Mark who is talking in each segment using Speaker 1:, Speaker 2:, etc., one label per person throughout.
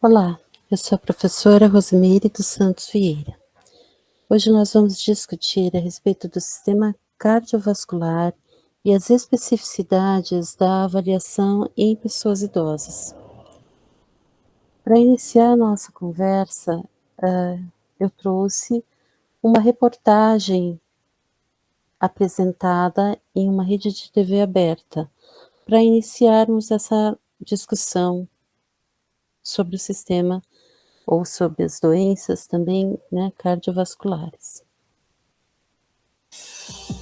Speaker 1: Olá, eu sou a professora Rosimeire dos Santos Vieira. Hoje nós vamos discutir a respeito do sistema cardiovascular e as especificidades da avaliação em pessoas idosas. Para iniciar a nossa conversa, eu trouxe uma reportagem apresentada em uma rede de TV aberta, para iniciarmos essa discussão sobre o sistema ou sobre as doenças também, cardiovasculares.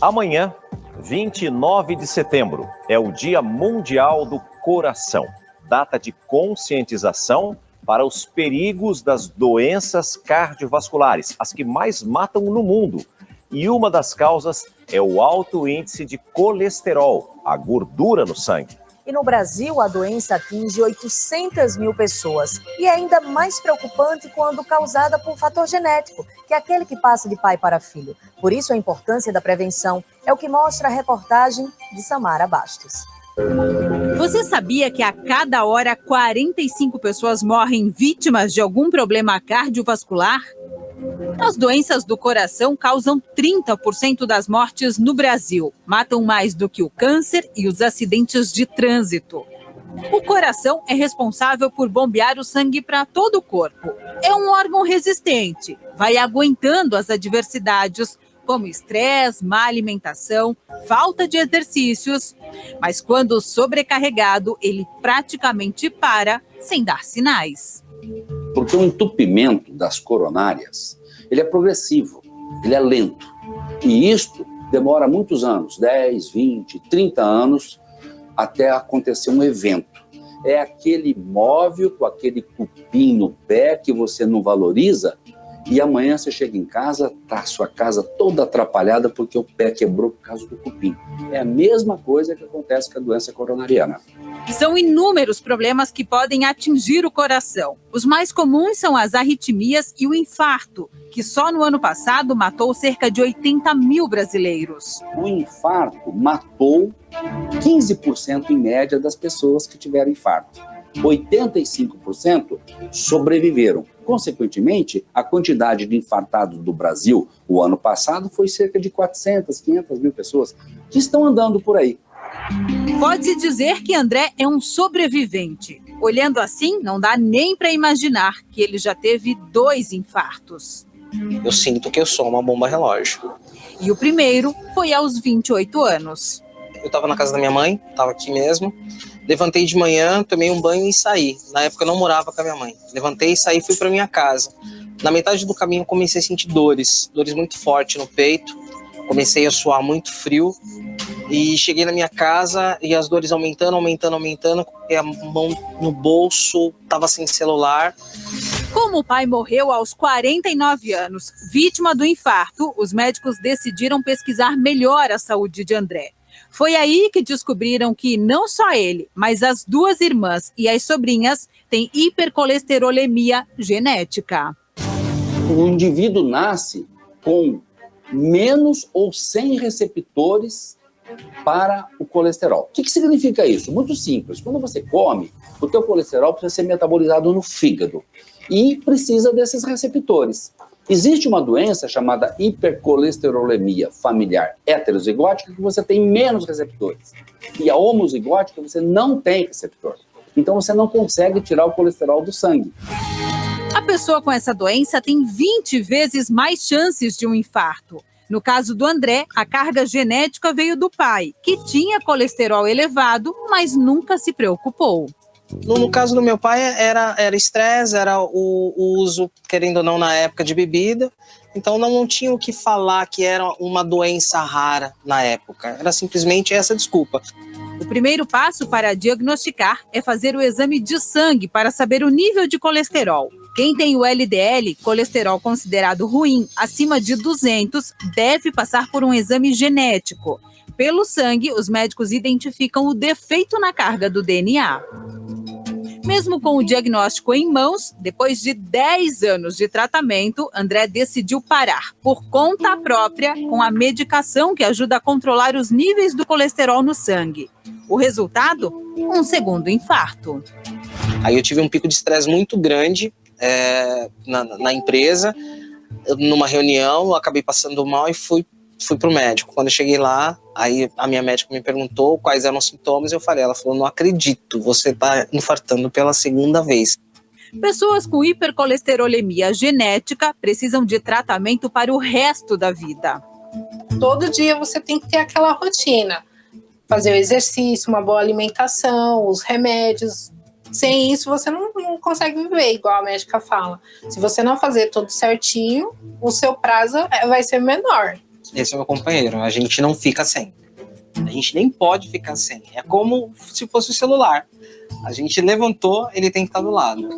Speaker 2: Amanhã, 29 de setembro, é o Dia Mundial do Coração, data de conscientização para os perigos das doenças cardiovasculares, as que mais matam no mundo. E uma das causas é o alto índice de colesterol, a gordura no sangue.
Speaker 3: E no Brasil, a doença atinge 800 mil pessoas. E é ainda mais preocupante quando causada por um fator genético, que é aquele que passa de pai para filho. Por isso, a importância da prevenção é o que mostra a reportagem de Samara Bastos.
Speaker 4: Você sabia que a cada hora 45 pessoas morrem vítimas de algum problema cardiovascular? As doenças do coração causam 30% das mortes no Brasil. Matam mais do que o câncer e os acidentes de trânsito. O coração é responsável por bombear o sangue para todo o corpo. É um órgão resistente, vai aguentando as adversidades, como estresse, má alimentação, falta de exercícios. Mas quando sobrecarregado, ele praticamente para sem dar sinais.
Speaker 5: Porque o entupimento das coronárias, ele é progressivo, ele é lento. E isto demora muitos anos, 10, 20, 30 anos, até acontecer um evento. É aquele móvel com aquele cupim no pé que você não valoriza e amanhã você chega em casa, tá a sua casa toda atrapalhada porque o pé quebrou por causa do cupim. É a mesma coisa que acontece com a doença coronariana.
Speaker 4: São inúmeros problemas que podem atingir o coração. Os mais comuns são as arritmias e o infarto, que só no ano passado matou cerca de 80 mil brasileiros.
Speaker 5: O infarto matou 15% em média das pessoas que tiveram infarto. 85% sobreviveram. Consequentemente, a quantidade de infartados do Brasil o ano passado foi cerca de 400, 500 mil pessoas que estão andando por aí.
Speaker 4: Pode-se dizer que André é um sobrevivente. Olhando assim, não dá nem para imaginar que ele já teve 2 infartos.
Speaker 6: Eu sinto que eu sou uma bomba relógio.
Speaker 4: E o primeiro foi aos 28 anos.
Speaker 6: Eu estava na casa da minha mãe, estava aqui mesmo. Levantei de manhã, tomei um banho e saí. Na época eu não morava com a minha mãe. Levantei, saí e fui para minha casa. Na metade do caminho comecei a sentir dores muito fortes no peito. Comecei a suar muito frio. E cheguei na minha casa e as dores aumentando. Coloquei a mão no bolso, estava sem celular.
Speaker 4: Como o pai morreu aos 49 anos, vítima do infarto, os médicos decidiram pesquisar melhor a saúde de André. Foi aí que descobriram que não só ele, mas as 2 irmãs e as sobrinhas têm hipercolesterolemia genética.
Speaker 5: O indivíduo nasce com menos ou 100 receptores para o colesterol. O que significa isso? Muito simples. Quando você come, o teu colesterol precisa ser metabolizado no fígado e precisa desses receptores. Existe uma doença chamada hipercolesterolemia familiar heterozigótica que você tem menos receptores. E a homozigótica você não tem receptor. Então você não consegue tirar o colesterol do sangue.
Speaker 4: A pessoa com essa doença tem 20 vezes mais chances de um infarto. No caso do André, a carga genética veio do pai, que tinha colesterol elevado, mas nunca se preocupou.
Speaker 6: No caso do meu pai, era estresse, era o uso, querendo ou não, na época de bebida. Então não tinha o que falar que era uma doença rara na época. Era simplesmente essa desculpa.
Speaker 4: O primeiro passo para diagnosticar é fazer o exame de sangue para saber o nível de colesterol. Quem tem o LDL, colesterol considerado ruim, acima de 200, deve passar por um exame genético. Pelo sangue, os médicos identificam o defeito na carga do DNA. Mesmo com o diagnóstico em mãos, depois de 10 anos de tratamento, André decidiu parar por conta própria com a medicação que ajuda a controlar os níveis do colesterol no sangue. O resultado? Um segundo infarto.
Speaker 6: Aí eu tive um pico de estresse muito grande na empresa, numa reunião, eu acabei passando mal e fui pro médico. Quando eu cheguei lá, aí a minha médica me perguntou quais eram os sintomas, eu falei, ela falou, não acredito, você tá infartando pela segunda vez.
Speaker 4: Pessoas com hipercolesterolemia genética precisam de tratamento para o resto da vida.
Speaker 7: Todo dia você tem que ter aquela rotina. Fazer o exercício, uma boa alimentação, os remédios. Sem isso, você não consegue viver, igual a médica fala. Se você não fazer tudo certinho, o seu prazo vai ser menor.
Speaker 6: Esse é o meu companheiro, a gente não fica sem. A gente nem pode ficar sem. É como se fosse o celular. A gente levantou, ele tem que estar do lado.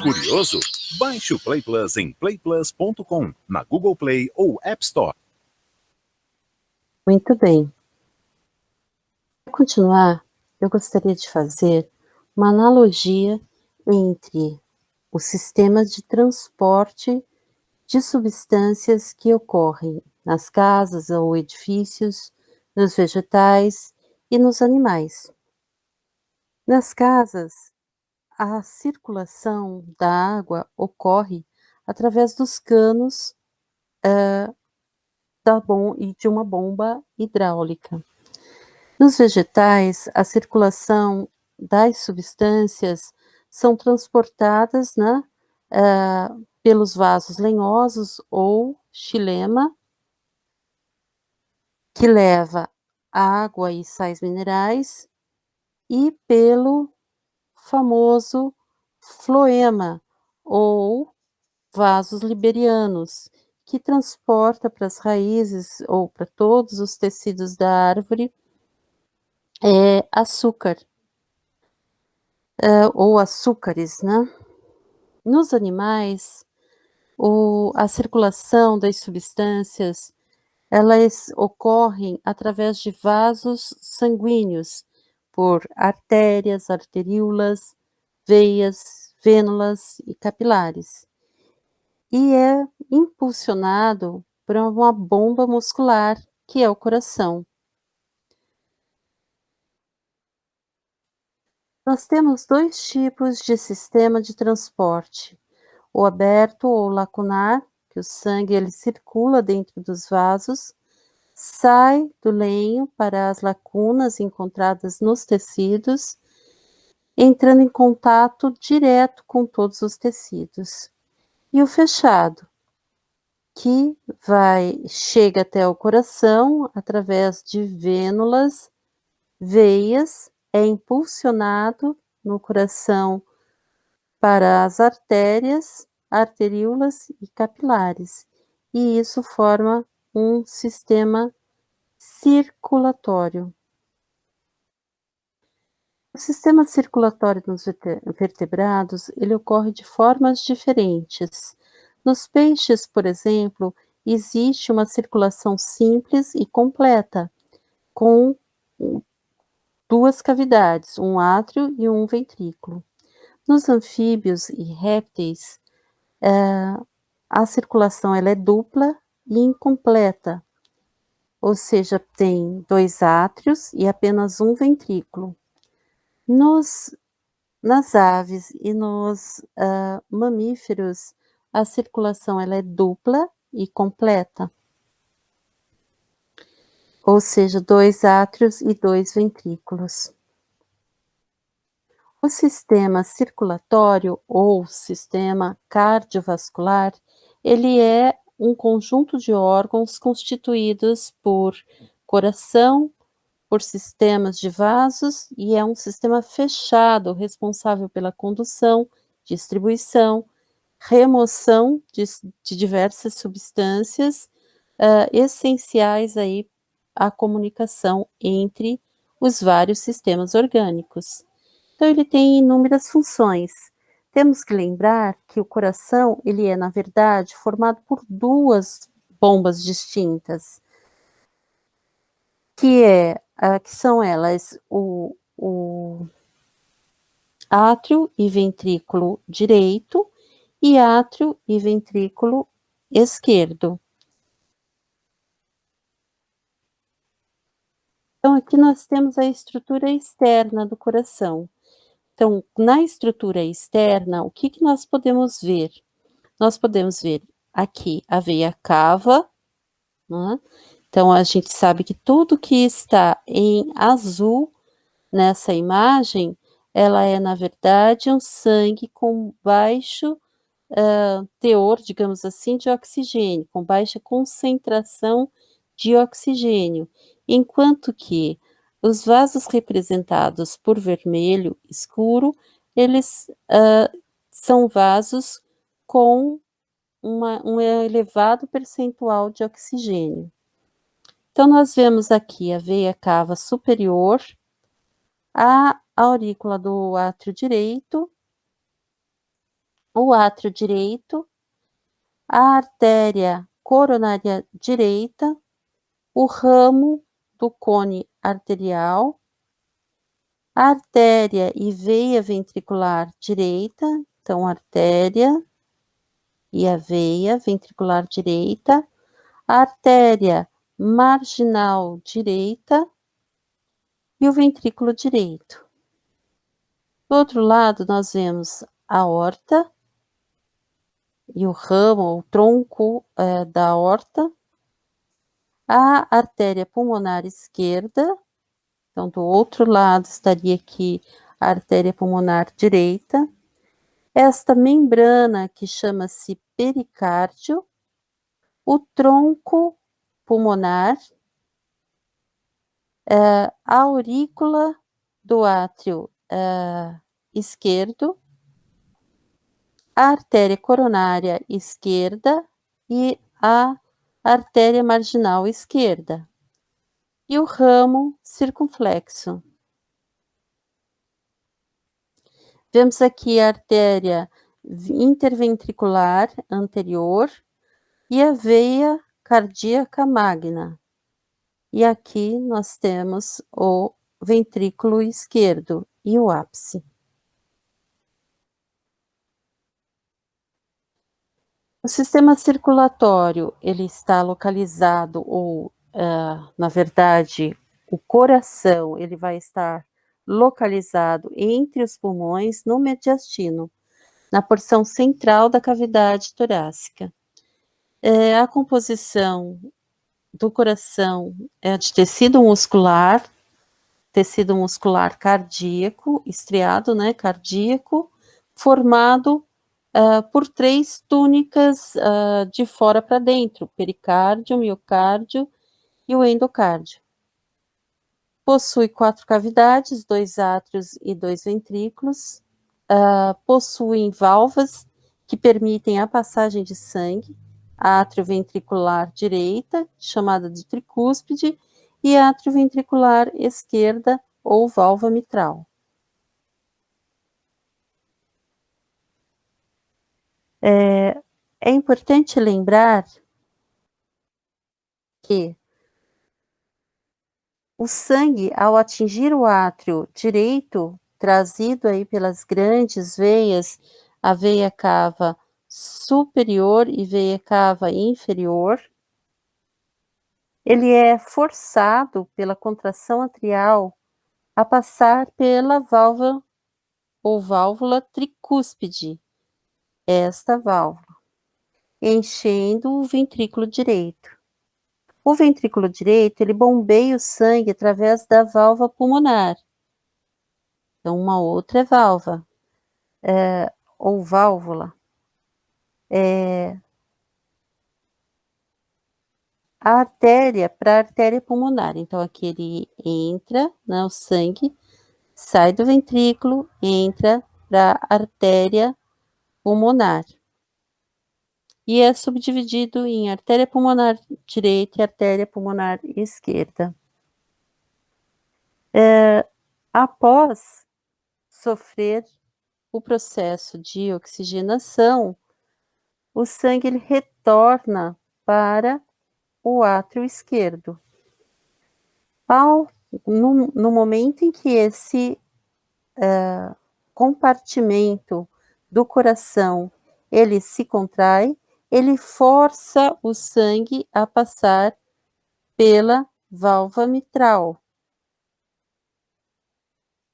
Speaker 8: Curioso? Baixe o Play Plus em playplus.com, na Google Play ou App Store.
Speaker 1: Muito bem. Para continuar, eu gostaria de fazer uma analogia entre o sistema de transporte de substâncias que ocorrem nas casas ou edifícios, nos vegetais e nos animais. Nas casas, a circulação da água ocorre através dos canos e de uma bomba hidráulica. Nos vegetais, a circulação das substâncias são transportadas pelos vasos lenhosos ou xilema, que leva água e sais minerais, e pelo famoso floema, ou vasos liberianos, que transporta para as raízes ou para todos os tecidos da árvore açúcar, ou açúcares, né? Nos animais, a circulação das substâncias, elas ocorrem através de vasos sanguíneos, por artérias, arteríolas, veias, vênulas e capilares. E é impulsionado por uma bomba muscular, que é o coração. Nós temos dois tipos de sistema de transporte: o aberto ou lacunar, que o sangue ele circula dentro dos vasos, sai do lenho para as lacunas encontradas nos tecidos, entrando em contato direto com todos os tecidos. E o fechado, que chega até o coração através de vênulas, veias, é impulsionado no coração para as artérias, arteríolas e capilares. E isso forma um sistema circulatório. O sistema circulatório nos vertebrados, ele ocorre de formas diferentes. Nos peixes, por exemplo, existe uma circulação simples e completa, com duas cavidades, um átrio e um ventrículo. Nos anfíbios e répteis, a circulação ela é dupla e incompleta, ou seja, tem dois átrios e apenas um ventrículo. Nas aves e nos mamíferos, a circulação ela é dupla e completa, ou seja, dois átrios e dois ventrículos. O sistema circulatório ou sistema cardiovascular, ele é um conjunto de órgãos constituídos por coração, por sistemas de vasos, e é um sistema fechado responsável pela condução, distribuição, remoção de diversas substâncias essenciais aí à comunicação entre os vários sistemas orgânicos. Então, ele tem inúmeras funções. Temos que lembrar que o coração, ele é, na verdade, formado por duas bombas distintas, que são elas o átrio e ventrículo direito e átrio e ventrículo esquerdo. Então, aqui nós temos a estrutura externa do coração. Então, na estrutura externa, o que nós podemos ver? Nós podemos ver aqui a veia cava, né? Então, a gente sabe que tudo que está em azul nessa imagem, ela é, na verdade, um sangue com baixo teor, digamos assim, de oxigênio, com baixa concentração de oxigênio, enquanto que os vasos representados por vermelho escuro, eles são vasos com um elevado percentual de oxigênio. Então, nós vemos aqui a veia cava superior, a aurícula do átrio direito, o átrio direito, a artéria coronária direita, o ramo do cone arterial, a artéria e veia ventricular direita, então artéria e a veia ventricular direita, a artéria marginal direita e o ventrículo direito. Do outro lado, nós vemos a aorta e o ramo, o tronco da aorta, a artéria pulmonar esquerda, então do outro lado estaria aqui a artéria pulmonar direita, esta membrana que chama-se pericárdio, o tronco pulmonar, a aurícula do átrio esquerdo, a artéria coronária esquerda e a artéria marginal esquerda, e o ramo circunflexo. Vemos aqui a artéria interventricular anterior e a veia cardíaca magna. E aqui nós temos o ventrículo esquerdo e o ápice. O sistema circulatório, ele está localizado, ou, na verdade, o coração, ele vai estar localizado entre os pulmões no mediastino, na porção central da cavidade torácica. A composição do coração é de tecido muscular cardíaco, estriado, né, cardíaco, formado por 3 túnicas de fora para dentro, pericárdio, miocárdio e o endocárdio. Possui 4 cavidades, 2 átrios e 2 ventrículos, possuem válvulas que permitem a passagem de sangue, átrio ventricular direita, chamada de tricúspide, e átrio ventricular esquerda, ou válvula mitral. É importante lembrar que o sangue, ao atingir o átrio direito, trazido aí pelas grandes veias, a veia cava superior e veia cava inferior, ele é forçado pela contração atrial a passar pela válvula ou válvula tricúspide, esta válvula, enchendo o ventrículo direito. O ventrículo direito, ele bombeia o sangue através da válvula pulmonar. Então, uma outra é válvula, ou válvula. A artéria, para a artéria pulmonar. Então, aqui ele entra, né, o sangue, sai do ventrículo, entra para a artéria pulmonar. E é subdividido em artéria pulmonar direita e artéria pulmonar esquerda. Após sofrer o processo de oxigenação, o sangue ele retorna para o átrio esquerdo. No momento em que esse compartimento do coração ele se contrai, ele força o sangue a passar pela válvula mitral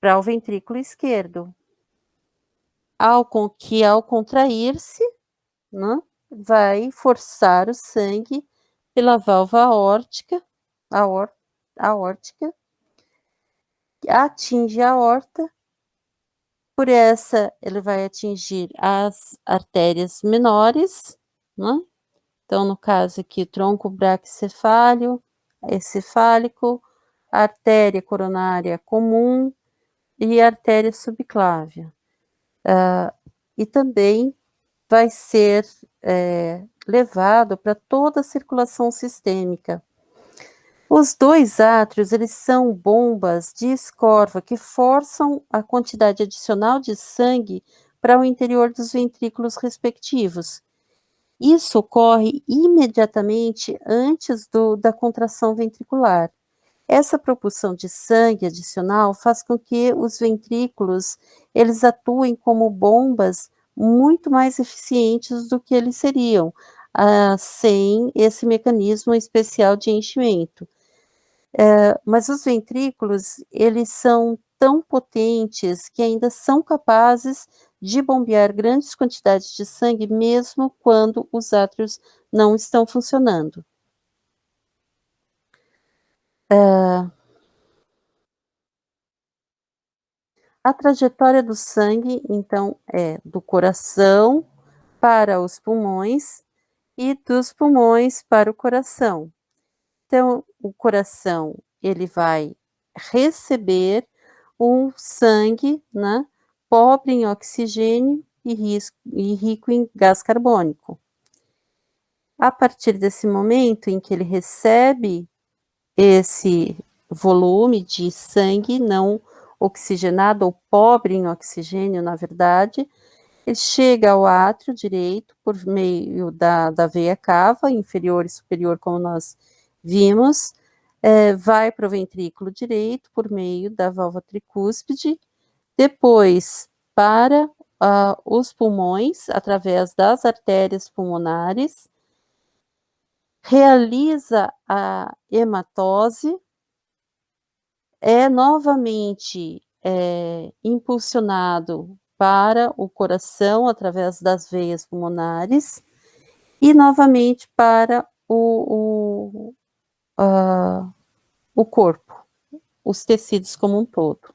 Speaker 1: para o ventrículo esquerdo. ao contrair-se, né, vai forçar o sangue pela válvula aórtica, atinge a aorta, por essa ele vai atingir as artérias menores, né? Então, no caso aqui, tronco braquicefálico, artéria coronária comum e artéria subclávia. E também vai ser levado para toda a circulação sistêmica. Os dois átrios, eles são bombas de escorva que forçam a quantidade adicional de sangue para o interior dos ventrículos respectivos. Isso ocorre imediatamente antes da contração ventricular. Essa propulsão de sangue adicional faz com que os ventrículos, eles atuem como bombas muito mais eficientes do que eles seriam, sem esse mecanismo especial de enchimento. Mas os ventrículos, eles são tão potentes que ainda são capazes de bombear grandes quantidades de sangue, mesmo quando os átrios não estão funcionando. A trajetória do sangue, então, é do coração para os pulmões e dos pulmões para o coração. Então, o coração, ele vai receber um sangue, né, pobre em oxigênio e rico em gás carbônico. A partir desse momento em que ele recebe esse volume de sangue não oxigenado ou pobre em oxigênio, na verdade, ele chega ao átrio direito por meio da veia cava, inferior e superior, como nós vimos, vai para o ventrículo direito por meio da válvula tricúspide, depois para os pulmões, através das artérias pulmonares, realiza a hematose, é novamente impulsionado para o coração através das veias pulmonares e novamente para o corpo, os tecidos como um todo.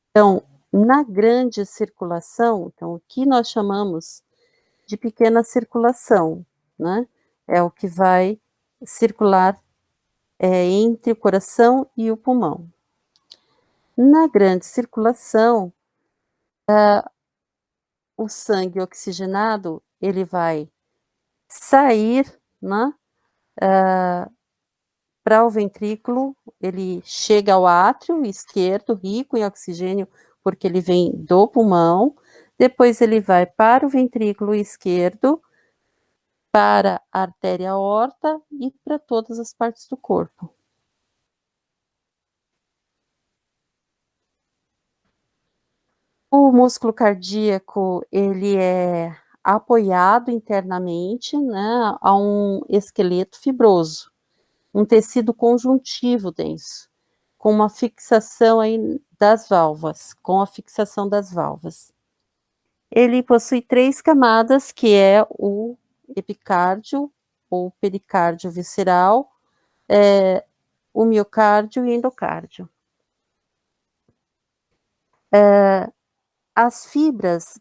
Speaker 1: Então, na grande circulação, então, o que nós chamamos de pequena circulação, né? É o que vai circular entre o coração e o pulmão. Na grande circulação, o sangue oxigenado, ele vai sair, né, para o ventrículo, ele chega ao átrio esquerdo, rico em oxigênio, porque ele vem do pulmão, depois ele vai para o ventrículo esquerdo, para a artéria aorta e para todas as partes do corpo. O músculo cardíaco, ele é apoiado internamente, né, a um esqueleto fibroso, um tecido conjuntivo denso, com uma fixação aí das válvulas, com a fixação das válvulas. Ele possui 3 camadas, que é o epicárdio, ou pericárdio visceral, o miocárdio e endocárdio. As fibras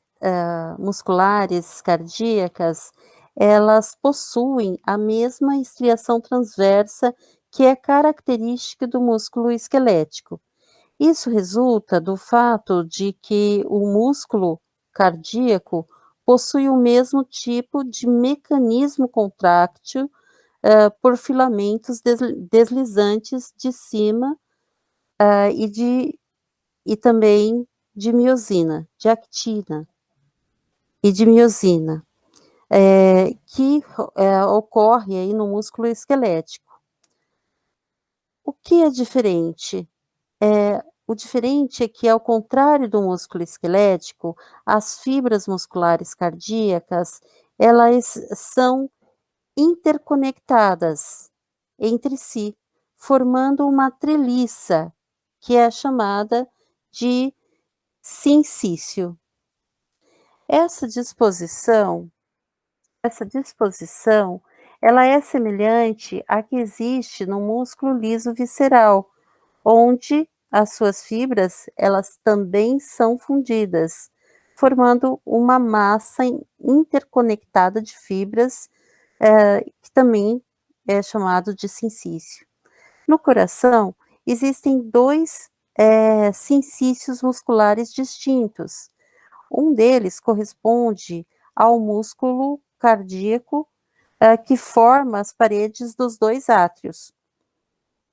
Speaker 1: musculares cardíacas, elas possuem a mesma estriação transversa que é característica do músculo esquelético. Isso resulta do fato de que o músculo cardíaco possui o mesmo tipo de mecanismo contráctil por filamentos deslizantes de cima e também de miosina, de actina e de miosina, que ocorre aí no músculo esquelético. O que é diferente? O diferente é que, ao contrário do músculo esquelético, as fibras musculares cardíacas, elas são interconectadas entre si, formando uma treliça, que é chamada de sincício. Essa disposição, ela é semelhante à que existe no músculo liso visceral, onde as suas fibras, elas também são fundidas, formando uma massa interconectada de fibras, que também é chamado de sincício. No coração, existem dois sincícios musculares distintos. Um deles corresponde ao músculo cardíaco, que forma as paredes dos dois átrios,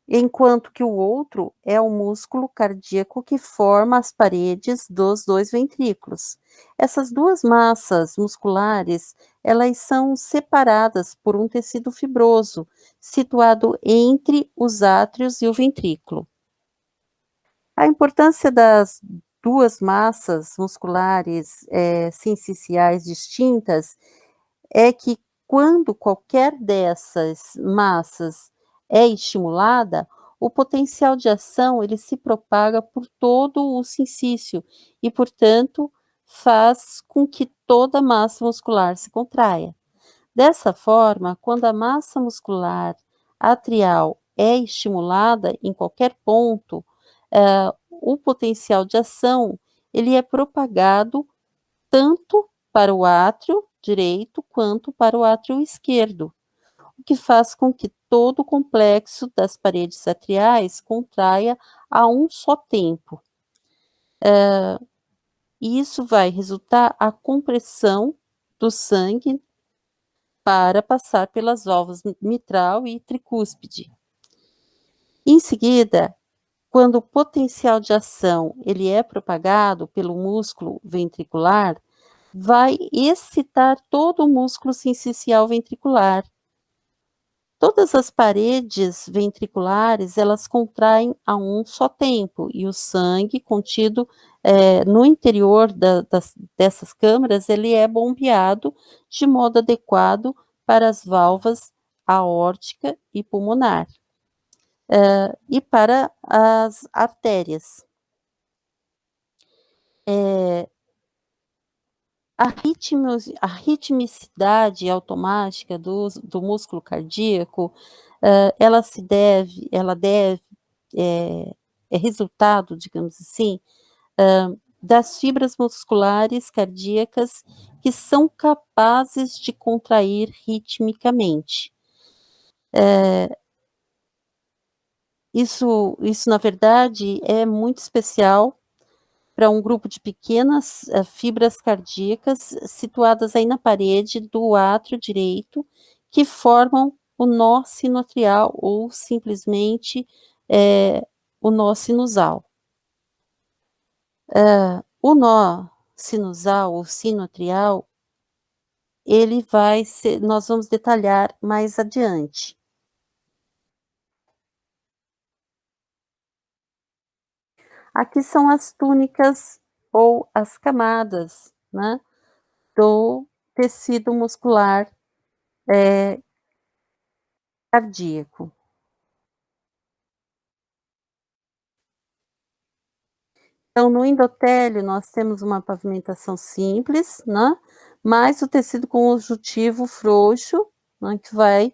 Speaker 1: enquanto que o outro é o músculo cardíaco que forma as paredes dos dois ventrículos. Essas duas massas musculares, elas são separadas por um tecido fibroso, situado entre os átrios e o ventrículo. A importância das duas massas musculares sinciciais distintas é que quando qualquer dessas massas é estimulada, o potencial de ação ele se propaga por todo o sincício e, portanto, faz com que toda a massa muscular se contraia. Dessa forma, quando a massa muscular atrial é estimulada em qualquer ponto, o potencial de ação ele é propagado tanto para o átrio direito quanto para o átrio esquerdo, o que faz com que todo o complexo das paredes atriais contraia a um só tempo. Isso vai resultar a compressão do sangue para passar pelas válvulas mitral e tricúspide. Em seguida, quando o potencial de ação ele é propagado pelo músculo ventricular, vai excitar todo o músculo sincicial ventricular. Todas as paredes ventriculares, elas contraem a um só tempo, e o sangue contido no interior dessas câmaras, ele é bombeado de modo adequado para as válvulas aórtica e pulmonar, e para as artérias. A ritmicidade automática do músculo cardíaco, é resultado, digamos assim, das fibras musculares cardíacas que são capazes de contrair ritmicamente. Isso, na verdade, é muito especial para um grupo de pequenas fibras cardíacas situadas aí na parede do átrio direito, que formam o nó sinoatrial ou simplesmente o nó sinusal. O nó sinusal ou sinoatrial, nós vamos detalhar mais adiante. Aqui são as túnicas ou as camadas, né, do tecido muscular cardíaco. Então, no endotélio, nós temos uma pavimentação simples, né, mais o tecido conjuntivo frouxo, né, que vai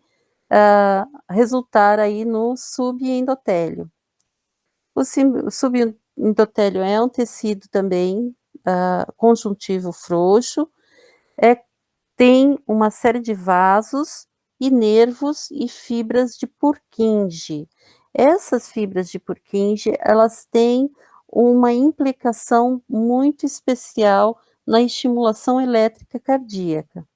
Speaker 1: resultar aí no subendotélio. O subendotélio é um tecido também conjuntivo frouxo, tem uma série de vasos e nervos e fibras de Purkinje. Essas fibras de Purkinje, elas têm uma implicação muito especial na estimulação elétrica cardíaca.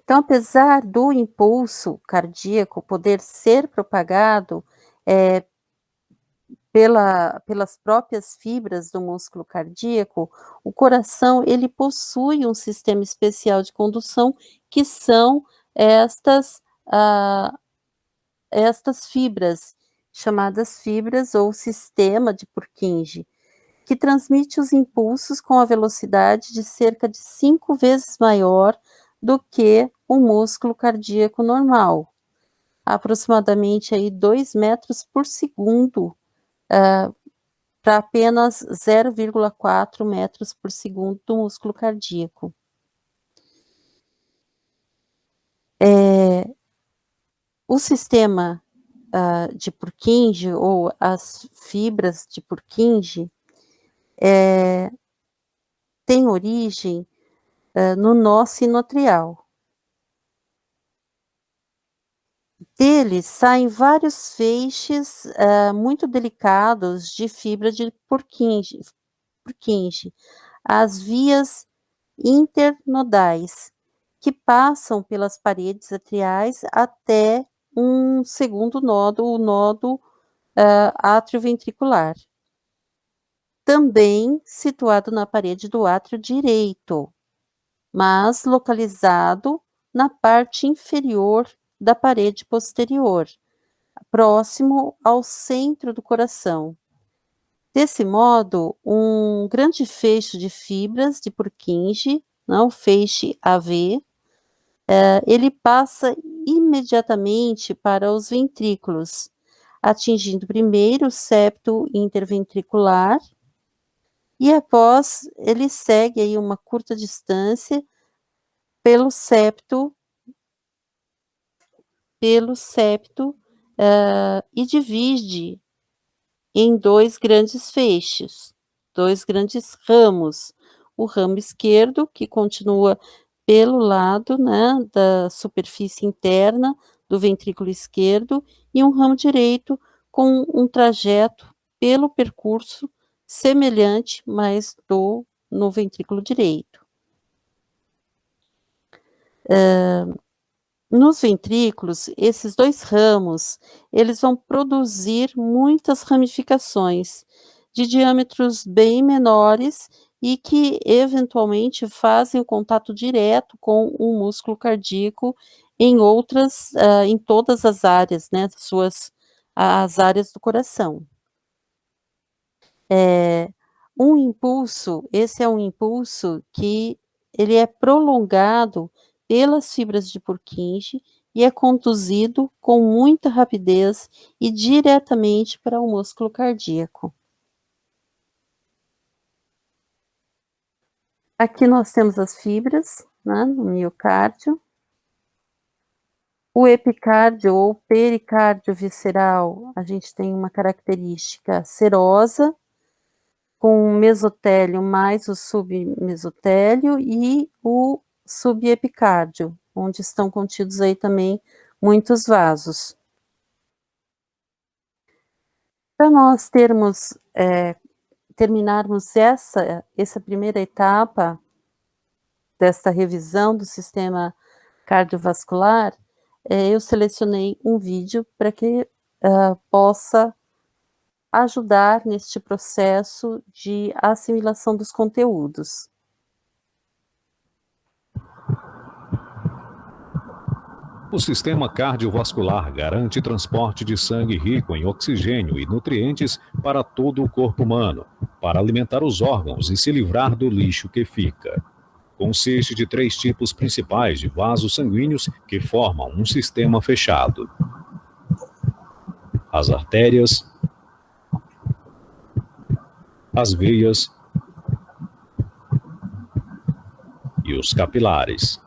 Speaker 1: Então, apesar do impulso cardíaco poder ser propagado pelas próprias fibras do músculo cardíaco, o coração ele possui um sistema especial de condução que são estas fibras, chamadas fibras ou sistema de Purkinje, que transmite os impulsos com a velocidade de cerca de 5 vezes maior do que o músculo cardíaco normal, aproximadamente aí 2 metros por segundo para apenas 0,4 metros por segundo do músculo cardíaco. O sistema de Purkinje, ou as fibras de Purkinje, tem origem no nó sinoatrial. Deles saem vários feixes muito delicados de fibra de Purkinje, as vias internodais, que passam pelas paredes atriais até um segundo nódo, o nódo atrioventricular. Também situado na parede do átrio direito, mas localizado na parte inferior da parede posterior, próximo ao centro do coração. Desse modo, um grande feixe de fibras de Purkinje, o feixe AV, ele passa imediatamente para os ventrículos, atingindo primeiro o septo interventricular, e após ele segue aí uma curta distância pelo septo e divide em dois grandes feixes, dois grandes ramos. O ramo esquerdo, que continua pelo lado, da superfície interna do ventrículo esquerdo, e um ramo direito com um trajeto pelo percurso semelhante, mas no ventrículo direito. Nos ventrículos, esses dois ramos, eles vão produzir muitas ramificações de diâmetros bem menores e que, eventualmente, fazem o contato direto com o músculo cardíaco em todas as áreas, as áreas do coração. Esse é um impulso que ele é prolongado pelas fibras de Purkinje e é conduzido com muita rapidez e diretamente para o músculo cardíaco. Aqui nós temos as fibras, no miocárdio. O epicárdio ou pericárdio visceral, a gente tem uma característica serosa, com o mesotélio mais o submesotélio e o subepicárdio, onde estão contidos aí também muitos vasos. Para nós terminarmos essa primeira etapa desta revisão do sistema cardiovascular, eu selecionei um vídeo para que possa ajudar neste processo de assimilação dos conteúdos.
Speaker 9: O sistema cardiovascular garante transporte de sangue rico em oxigênio e nutrientes para todo o corpo humano, para alimentar os órgãos e se livrar do lixo que fica. Consiste de 3 tipos principais de vasos sanguíneos que formam um sistema fechado: as artérias, as veias e os capilares.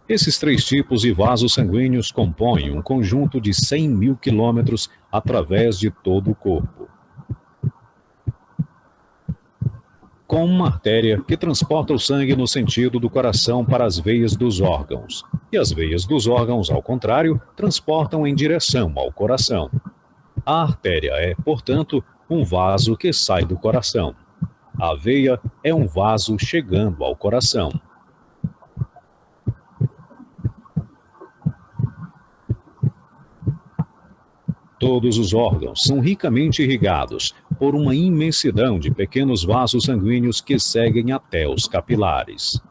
Speaker 9: Esses 3 tipos de vasos sanguíneos compõem um conjunto de 100 mil quilômetros através de todo o corpo. Com uma artéria que transporta o sangue no sentido do coração para as veias dos órgãos, e as veias dos órgãos, ao contrário, transportam em direção ao coração. A artéria é, portanto, um vaso que sai do coração. A veia é um vaso chegando ao coração. Todos os órgãos são ricamente irrigados por uma imensidão de pequenos vasos sanguíneos que seguem até os capilares.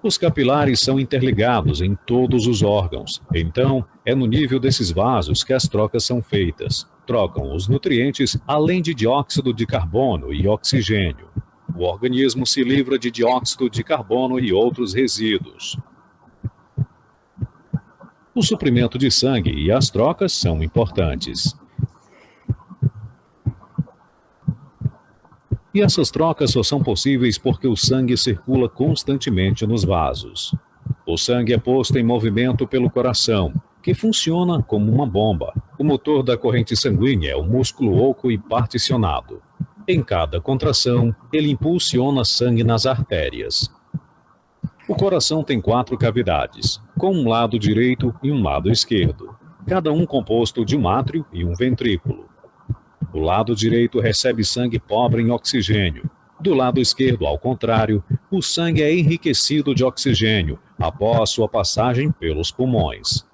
Speaker 9: Os capilares são interligados em todos os órgãos, então é no nível desses vasos que as trocas são feitas. Trocam os nutrientes além de dióxido de carbono e oxigênio. O organismo se livra de dióxido de carbono e outros resíduos. O suprimento de sangue e as trocas são importantes. E essas trocas só são possíveis porque o sangue circula constantemente nos vasos. O sangue é posto em movimento pelo coração, que funciona como uma bomba. O motor da corrente sanguínea é o músculo oco e particionado. Em cada contração, ele impulsiona sangue nas artérias. O coração tem 4 cavidades, com um lado direito e um lado esquerdo, cada um composto de um átrio e um ventrículo. O lado direito recebe sangue pobre em oxigênio. Do lado esquerdo, ao contrário, o sangue é enriquecido de oxigênio após sua passagem pelos pulmões.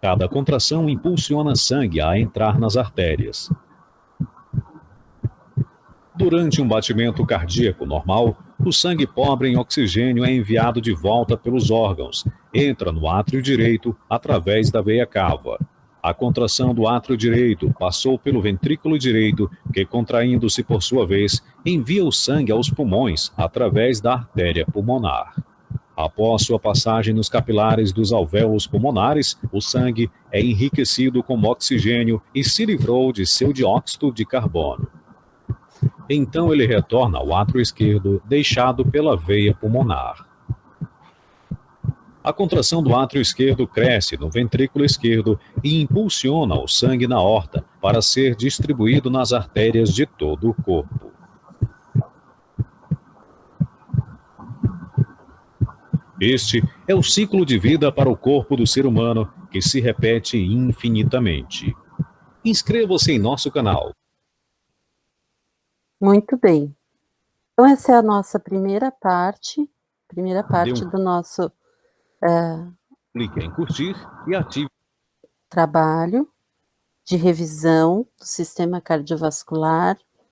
Speaker 9: Cada contração impulsiona sangue a entrar nas artérias. Durante um batimento cardíaco normal, o sangue pobre em oxigênio é enviado de volta pelos órgãos, entra no átrio direito através da veia cava. A contração do átrio direito passou pelo ventrículo direito, que, contraindo-se por sua vez, envia o sangue aos pulmões através da artéria pulmonar. Após sua passagem nos capilares dos alvéolos pulmonares, o sangue é enriquecido com oxigênio e se livrou de seu dióxido de carbono. Então ele retorna ao átrio esquerdo, deixado pela veia pulmonar. A contração do átrio esquerdo cresce no ventrículo esquerdo e impulsiona o sangue na aorta para ser distribuído nas artérias de todo o corpo. Este é o ciclo de vida para o corpo do ser humano, que se repete infinitamente. Inscreva-se em nosso canal.
Speaker 1: Muito bem. Então essa é a nossa primeira parte do nosso
Speaker 9: Clique em curtir e ative.
Speaker 1: Trabalho de revisão do sistema cardiovascular